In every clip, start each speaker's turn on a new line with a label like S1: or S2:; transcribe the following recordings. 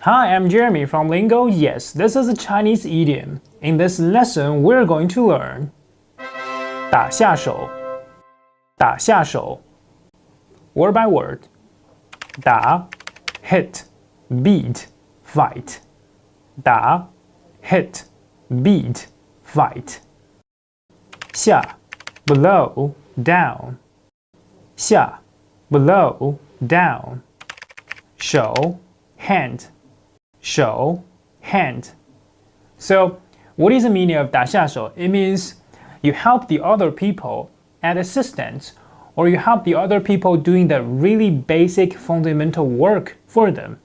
S1: Hi, I'm Jeremy from LingoYes. This is a Chinese idiom. In this lesson, we're going to learn 打下手,打下手 word by word. 打 hit, beat, fight. 打 hit, beat, fight. 下 below, down. 下 below, down. 手 hand, shǒu, hand. So, what is the meaning of 打下手? It means you help the other people add assistance, or you help the other people doing the really basic fundamental work for them.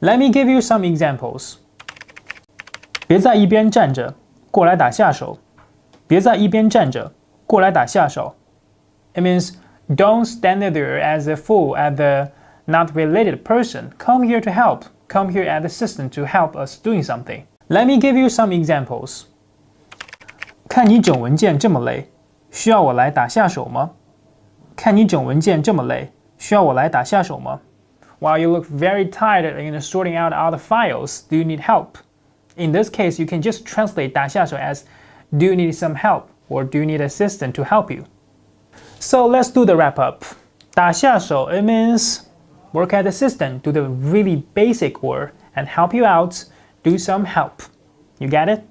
S1: Let me give you some examples. 别在一边站着，过来打下手。别在一边站着，过来打下手。It means don't stand there as a fool at the not related person. Come here to help. Come here as assistant to help us doing something. Let me give you some examples. 看你整文件这么累，需要我来打下手吗？看你整文件这么累，需要我来打下手吗？ While you look very tired in sorting out all the files, do you need help? In this case, you can just translate 打下手 as do you need some help or do you need assistant to help you? So let's do the wrap up. 打下手 it means work as assistant, do the really basic work and help you out, do some help. You get it?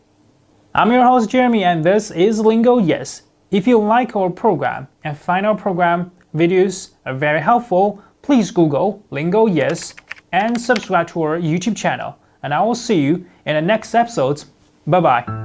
S1: I'm your host Jeremy and this is LingoYes. If you like our program and find our program videos are very helpful, please Google LingoYes and subscribe to our YouTube channel. And I will see you in the next episodes. Bye bye.